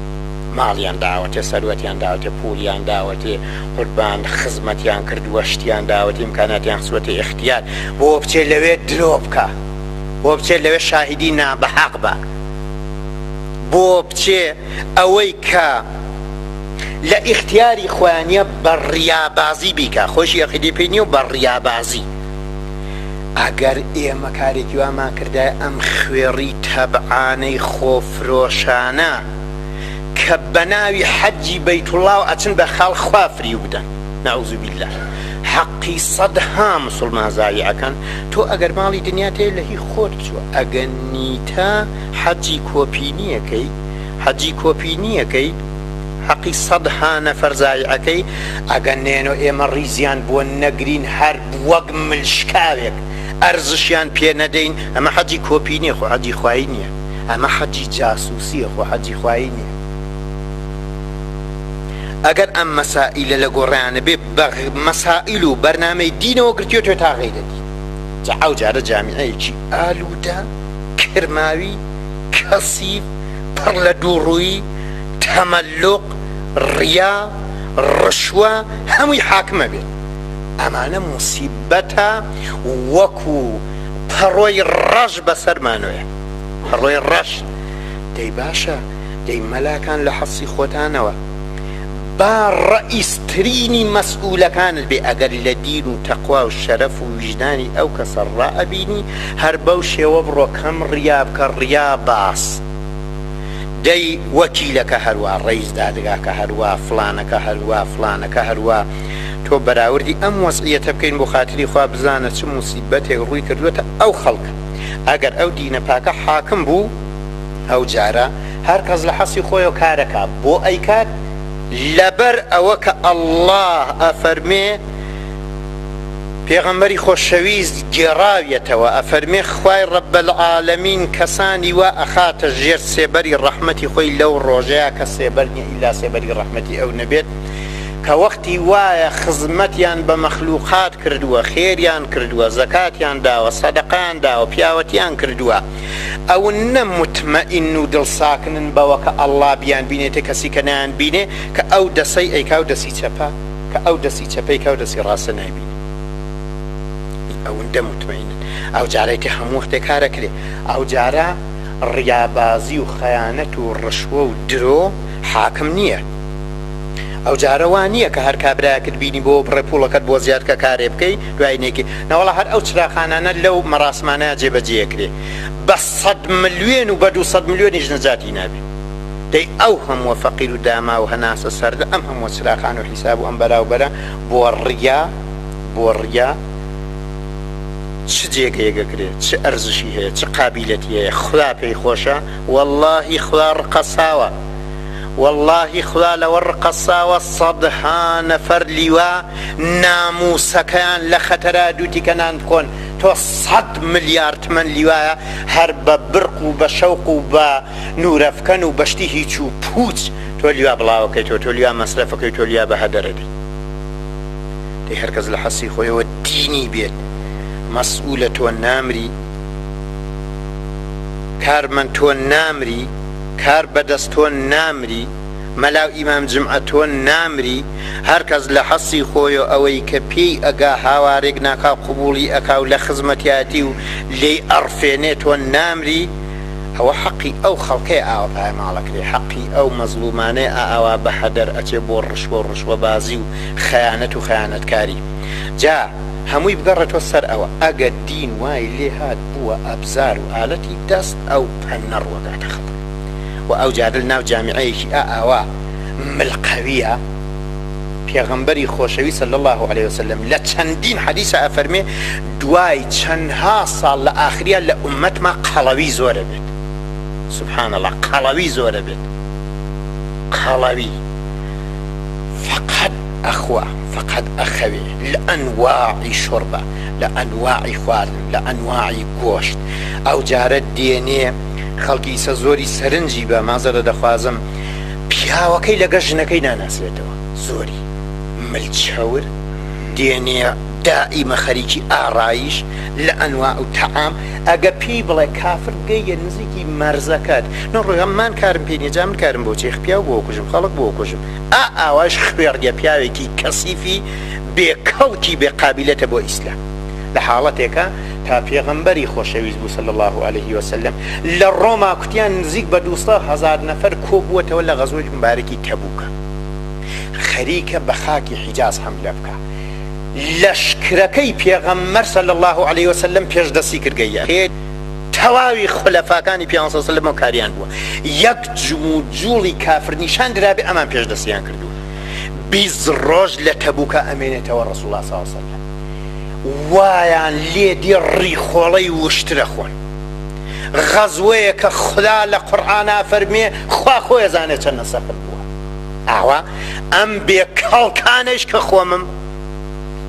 ماڵیان داوەتێ، سەروەتیان داوەتێ، پولیان داوەتێ، قوربان خزمەتیان کردووە، شتیان داوەتی، ئیمکاناتیان خزوەتە اختیار بۆ بچێت لەوێ درۆ بکە، بۆ بچێت لەوێ شاهیدی نابەحەق بە، بۆ بچێ ئەوەی کە لە ئیختیاری خۆیانە بە ڕیابازی بیکە، خۆشی عەقیدەی پێی نییە و بە ڕیابازی. ئەگەر ئێمە کارێکی وامان کردای ئەم خوێڕی تەبعانەی خۆفرۆشانە کە بە ناوی حەجی بەیتوڵڵا ئەچن بە خەڵک خوا فریو بدەن، نەعوذ بالله، حەقی سەدها مسلمان زایعەکەن. تۆ ئەگەر ماڵی دنیاتەیە لە هی خۆت بچووە، ئەگەر نیتە حەجی کۆپینیەکەی، حەجی کۆپینیەکەی حەقی سەدها نەفەر زایعەکەی ئەگەر نێنۆ ئێمە ڕیزیان بۆ نەگرین هەر وەک ملشکاوێک ئەرزشیان پێ نەدەین، ئەمە حەجی کۆپینیە، خۆ حەجی خوایی نییە، ئەمە حەجی جاسوسیە، خۆ حەجی خوایی نییە. ئەگەر ئەم مەسائلە لە گۆڕیانە بێ بە مەسائل و بەرنامەی دینەوە گرتوێتەوە تا غەیرەتی جا ئەو جارە جامیعەیەکی ئالوودە کرماوی کەسیف پڕ لە دووڕووی تەمەلوق ڕیا ڕشوە هەمووی حاکمە بێت ئەمانە موسیبەتە وەکو پەڕۆی ڕەش بەسەرمانوێ پەڕۆی ڕەش دەی باشە دەی مەلاکان لە حەسی خۆتانەوە با ڕئیسترینی مەسئولەکانت بێ ئەگەر لە دین و تەقوا و شەرەف و ویژدانی ئەو کەسە ڕائەبینی هەر بەو شێوە بڕۆ کەم ڕیا بکە ڕیا باس دەی وەکیلەکە هەروە ڕئیس دادگاکە هەروە فڵانەکە هەروە فڵانەکە هەروە تۆ بەراوردی ئەم وەسعیەتە بکەین بۆ خاتری خوا بزانە چ موسیبەتێک ڕووی کردوێتە ئەو خەڵکە ئەگەر ئەو دینە پاکە حاکم بوو ئەو جارە هەر کەس لە حەسی خۆیەوە کارەکە بۆ ئەیکات لەبەر ئەوە کە ئەڵڵاه ئەفەرمێ پێغەمبەری خۆشەویست گێڕاویەتەوە ئەفەرمێ خوای ڕەب العالەمین کەسانی وا ئەخاتە ژێر سێبەری ڕەحمەتی خۆی لەو ڕۆژەیە کە سێبەر نییە ئیلا سێبەری ڕەحمەتی ئەو نەبێت کە وەختی وایە خزمەتیان بە مەخلوقات کردووە خێریان کردووە زەکاتیان داوە سەدەقەیان داوە پیاوەتیان کردووە ئەو نە متمەئین و دڵساکنن بەوە کە ئەڵڵا بیان بینێتە کەسی کە نایان بینێ کە ئەو دەسەی ئەیکا و دەسی چەپە کە ئەو دەسی چەپەی کا و دەسی ڕاستە نایبینێ ئەوەندە متمەئینن ئەو جارێکی هەموو وەختێ کارەکرێ ئەو جارە ڕیابازی و خەیانەت و ڕشوە و درۆ حاکم نییە ئەو جارە وان نییە کە هەر کابراکرد بینی بۆ بڕێ پوڵەکەت بۆ زیاد کە کارێ بکەی دوای نێکی نەوەڵا هەر ئەو چراخانانە لەو مەراسمانەیە جێبەجێکرێ بە 100 ملیۆن و بە 200 ملیۆنیش نەجاتی نابێ دەی ئەو هەمووە فەقیر و داما و هەناسە سەردە ئەم هەمووە چراخان و حیساب و ئەم بەراوبەرە بۆ ڕیا چ جێگەیەگەکرێت چ ئەرزشی هەیە چ قابلیەتی هەیە خوا پێی خۆشە وەڵڵاهی خوا ڕقەساوە والله خدا لەوە ڕقەساوە سەدها نەفەر لیوا ناموسەکەیان لە خەتەرا دووتیکەنان بکۆن تۆ 100 ملیار تمەن لیوایە هەر بە برق و بە شەوق و بە نورەفکەن و بەشتی هیچ و پوچ تۆ لیوا بڵاوەکەیتەوە تۆ لیوا مەسرەفەکەی تۆ لیا بە هەدەرەدەی دەی هەرکەس لە حەسی خۆیەوە دینی بێت مەسئولە تۆ نامری کارمەند تۆ نامری کار بەدەست تۆ نامری مەلاو ئیمام جمعە تۆ نامری هەرکەس لە حەسی خۆیە ئەوەی کە پێی ئەگا هاوارێک ناکا قبوڵی ئەکا و لە خزمەتیاتی و لێی ئەڕفێنێ تۆ نامری ئەوە حەقی ئەو خەڵکەی ئاوە پایماڵەکرێ حەقی ئەو مەزلومانەی ئاوا بە هەدەر ئەچێ بۆ ڕشوە و ڕشوەبازی و خەیانەت و خەیانەتکاری جا هەمووی بگەڕێتەوە سەر ئەوە ئەگەر دین وای لێ هات بووە ئەبزار و ئالەتی دەست ئەو پەنەڕوەگاتە خەڵک و ئەو جارە ناو جامیعەیەکی ئاوا ملقەویە پێغەمبەری خۆشەوی صلی الله عليه وسلم لە چەندین حەدیثە ئەفەرمێ دوای چەندها ساڵ لە ئاخریە لە ئومەتما قەڵەوی زۆرە بێت سبحان الله قەڵەوی زۆرە بێت قەڵەوی فقط ئەخەوێ لە ئەنواعی شۆربە لە ئەنواعی خواردن لە ئەنواعی گۆشت ئەو جارە دێنێ خەڵکی ئیسە زۆری سەرنجی بە مازەرە دەخوازم پیاوەکەی لەگە ژنەکەی ناناسرێتەوە زۆری ملچەور دێنێ دائیمە خەریکی ئاڕایش لە ئەنواع و تەعام ئەگە پێی بڵێ کافر گەیە نزیکی مەرزەکەت نەڕۆیەممان کارم پێ نیە من کارم بۆ چێخ پیاو بۆ کوژم خەڵک بۆ کوژم ئاواش خوێڕگە پیاوێکی کەسیفی بێکەڵکی بێقابلەتە بۆ ئیسلام لە حاڵەتێکە تا پێغەمبەری خۆشەویست بوو صلی الله عليه وسلم لە ڕۆما کوتیان نزیک بە 200,000 نەفەر کۆبووەتەوە لە غەزوەی مبارەکی تەبوکە خەریکە بە خاکی حیجاز حەملە بکە لەشکرەکەی پێغەمبەر صلی الله عليه وسلم پێشدەستی کردگەیە تەواوی خولەفاکانی پێ صلی الله عليه وسلم کاریان بووە یەک جوڵی کافر نیشان درابێ ئەمان پێشدەستیان کردووە 20 ڕۆژ لە تەبوکە ئەمێنێتەوە ڕەسوڵ الله صلی الله عليه وسلم وایان لێدی ڕیخۆڵەی وشترە خۆن غەزوەیە کە خدا لە قورئانە فەرمێ خوا خۆی ئەزانێت چەند نەسەفر بووە ئاوا ئەم بێکەڵکانش کە خۆمم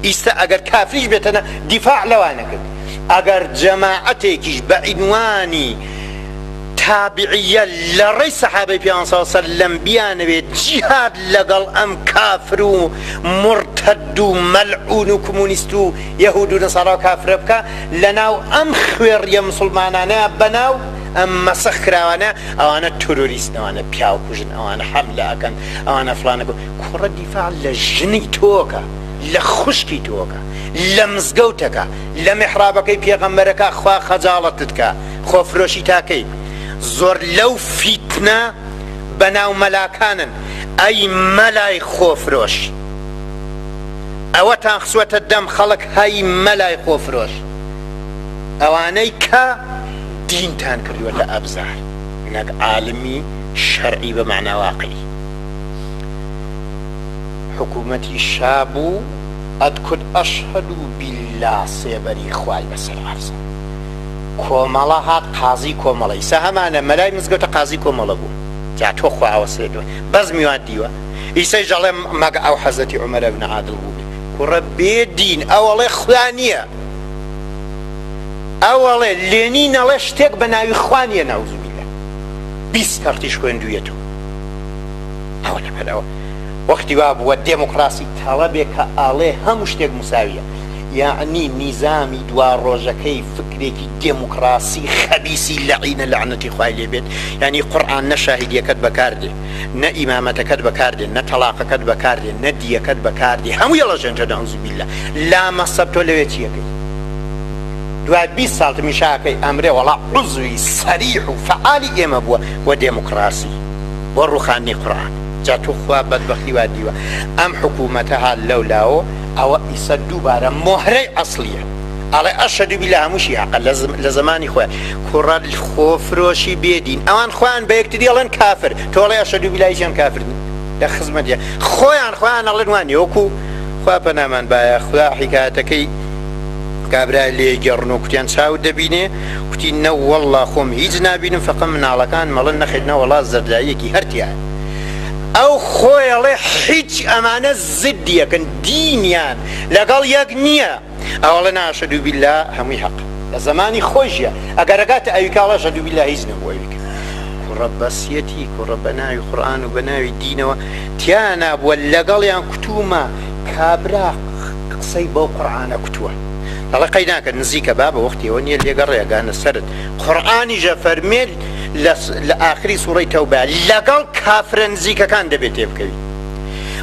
ئیستا ئەگەر کافریش بێتەنە دیفاع لەوانە کرد ئەگەر جەماعەتێکیش بە عینوانی تابعیە لە ڕێی سەحابەی پێغەمبەر صلی الله علیه و سەلەم بیانەوێت جیهاد لەگەڵ ئەم کافر و مرتد و مەلعون و کۆمونیست و یەهود و نەسارا و کافرە بکە لەناو ئەم خوێڕیە مسلمانانە بەناو ئەم مەسەخ کراوانە ئەوانە تۆرۆریستن ئەوانە پیاو کوژن ئەوانە حەملە ئەکەن ئەوانە فڵانە کوڕە دیفاع لە ژنی تۆکە لە خوشکی تۆکە لە مزگەوتەکە لە میحرابەکەی پێغەمبەرەکە خوا خەجاڵەتت کە خۆفرۆشی تاکەی زۆر لەو فیتنە بەناو مەلاکانن ئەی مەلای خۆفرۆش ئەوەتان خسوەتە دەم خەڵک هەی مەلای خۆفرۆش ئەوانەی کە دینتان کردووەتە ئەبزار نەک عالمی شەرعی بە معنای واقعی حکوومەتی شابوو ئەدکرد ئەشهەد بالله سێبەری خوای بەسەر عەرزە کۆمەڵە هات قازی کۆمەڵە ئیسا هەمانە مەلای مزگەوتە قازی کۆمەڵە بوو جا تۆ خواوە سێدوە بەزمی وان دیوە ئیسای ژەڵێ مەگە ئەو حەزەتی عومەر بن عادڵ بوو کوڕە بێدین ئەوەڵێ خوا نییە ئەوەڵێ لێنین ئەڵێ شتێک بە ناوی خوا نییە نەعوذوبیللا 20 کەڕتیش خوێندوویەتەوە ئەوە لەبەرەوە وەختی وا بووە دێموکراسی تەڵەبێک کە ئاڵێ هەموو شتێک مساویە یعنی نیزامی دوا ڕۆژەکەی فکرێکی دێموکراسی خەبیسی لەعینە لەعنەتی خوای لێبێت یعنی قورئان نە شاهیدیەکەت بەکاردێ نە ئیمامەتەکەت بەکاردێ نە تەلاقەکەت بەکاردێ نە دیەکەت بەکاردێ هەموو یەڵەژێنجە نەعوذوبیللا لا مەسەب تۆ لەوێ چیەکەی دوای 20 ساڵ میشاکەی ئەمرێ وەڵا عوزوی سەریح و فعالی ئێمە بووە بۆ دێموکراسی بۆ ڕوخاندنی قورئان جا تو خوا بەدبەختی وا دیوە ئەم حکوومەتە هات لەولاوە ئەوە ئیسە دووبارە مۆهرەی ئەسڵیە ئەڵێ ئەشهەدو بیللا هەمووشی حەقە لە زمانی خۆیان کوڕە خۆفرۆشی بێدین ئەوان خۆیان بە یەکتری ئەڵێن کافر تۆ ئەڵێ ئەشهەدو بیللا هیچیان کافر لە خزمەتیە خۆیان ئەڵێن وانێ وەکو خوا پەنامان بایە خوا حیکایەتەکەی کابرا لێ گەڕن و کوتیان چاو دەبینێ کوتی نە وەڵڵا خۆم هیچ نابینم فەقەت مناڵەکان مەڵن نەخێتنە وەڵا زەرداییەکی هەرتیایە ئەو خۆیڵێ هیچ ئەمانە زدیەکەن دینیان لەگەڵ یەک نییە ئەوڵە ناشهەدو بیللا هەمووی حەق لە زمانی خۆشیە ئەگەرەکاتە ئەویکاڵە شهەدو بیللا هیچ نەبووەویکە کوڕە بەسیەتی کوڕە بە ناوی قورئان و بە ناوی دینەوە تیا نابووە لەگەڵیان کوتومە کابرا قسەی بەو قورئانە کوتووە دەڵێ قەی ناکە نزیکە با بە وەختیەوە نییە لێگەڕێگانە سەرت قورئانیژە فەرمێ لە ئاخری سوڕەی تەوبە لەگەڵ کافرە نزیکەکان دەبێت تێبکەوی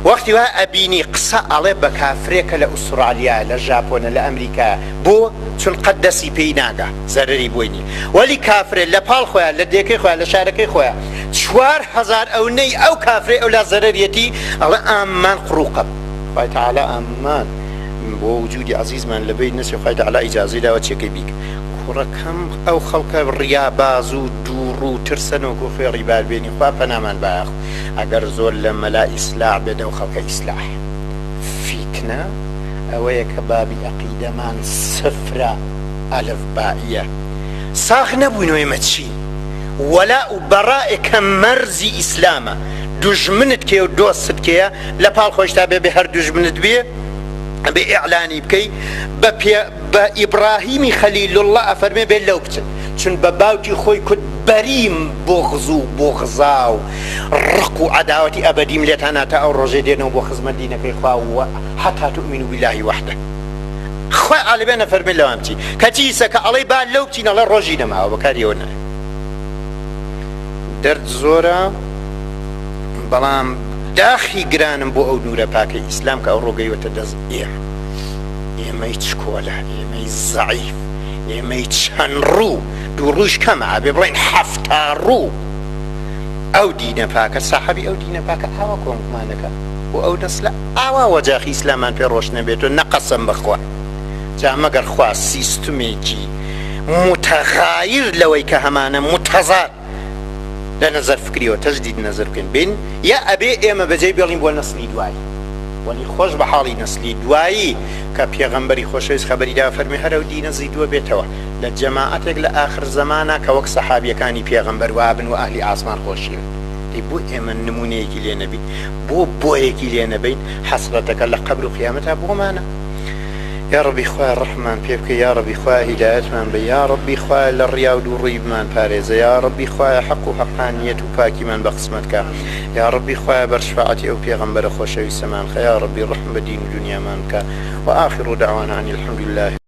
وەختی وا ئەبینی قسە ئەڵێ بە کافرێکە لە ئوسترالیا لە ژاپۆنە لە ئەمریکا بۆ چون قەت دەستی پێی ناگا زەرەری بۆی نیە وەلی کافرێ لە پاڵ خۆیان لە دێکەی خۆیان لە شارەکەی خۆیان 4000 ئەونەی ئەو کافرێ ئەو لا زەرەرەتی ئەڵێ ئامان قڕوقە خوای تەعالا ئامان بۆ وجودی عەزیزمان لەبەی نەسی خوای تەعالا ئیجازەی داوە چێکەی بیکە کوڕەکەم ئەو خەڵکە ڕیاباز و دووڕ و ترسەنەوە خوێ ڕیبار بێنی خوا پەنامان باخ ئەگەر زۆر لە مەلا ئیسلاح بێدە و خەڵکە ئیسلاح فیتنە ئەوەیە کە بابی عەقیدەمان سفرە ئەلفبائیە ساغ نەبووینەوە ئێمە چی وەلا و بەڕائێ کە مەرزی ئیسلامە دوژمنت کێ و دۆستت کێیە لە پاڵ خۆشتا بێ هەر دوژمنت بێ بە ئیعلانی بکەی بە ئیبراهیمی خەلیل الله ئەفەرمێ بێ لەو بچن چون بە باوکی خۆی کورد بەریم بۆغز و بۆغزا و ڕق و عەداوەتی ئەبەدیم لێتان هاتە ئەو ڕۆژێ دێنەوە بۆ خزمەت دینەکەی خوا و حەتا تؤمنوا بالله وحده خوای عالمێنە فەرمێ لەوام چی کەچی ئیسە کە ئەڵێ با لەو بچین ئەڵێ ڕۆژی نەماوە بەکاریەوە نایە دەرد زۆرە بەڵام داخی گرانم بۆ ئەو نورە پاکەی ئیسلام کە ئەو ڕۆگەیوەتە دەست ئێمەی چکۆلە ئێمەی زەعیف ئێمەی چەند ڕوو دوو ڕووش کەمە ئابێ بڵێن 7 ڕوو ئەو دینە پاکە ساحەبی ئەو دینە پاکە ئاوا کۆمکمانەکە بۆ ئەو نەسلە ئاوا وەجاخی ئیسلامان پێ ڕۆژ نەبێت و نەقەسەم بەخوا جا مەگەر خوا سیستمێکی متغایر لەوەی کە هەمانە متەزاد لە نەزەر فکریەوە تەجدید نەزەر بکەین بین یا ئەبێ ئێمە بەجێ بێڵین بۆ نەسلی دوایی وەلی خۆش بە حاڵی نەسلی دوایی کە پێغەمبەری خۆشەویست خەبەری دا فەرمی هەرە و دینە زیدووە بێتەوە لە جەماعەتێک لە ئاخر زەمانە کە وەک سەحابیەکانی پێغەمبەر وابن و ئەهلی ئاسمان خۆشیون بۆ ئێمە نمونەیەکی لێ نەبین بۆ بۆیەکی لێ نەبین حەسرەتەکە لە قەبر و قیامەتە بۆمانە یا ربی خوای ڕحمان پێ بکە، یا ربی خوای هیدایەتمان بە، یا ربی خوای لە ڕیا و دووڕووی بمان پارێزە، یا ربی خوای حەق و حەقانیەت و پاکیمان بە قسمەتکە، یا ربی خوای بەر شفاعەتی ئەو پێغەمبەرە خۆشەویستەمان خە، یا ربی ڕحم بە دین و دنیامان بکە. وآخر دعوانا أن الحمد لله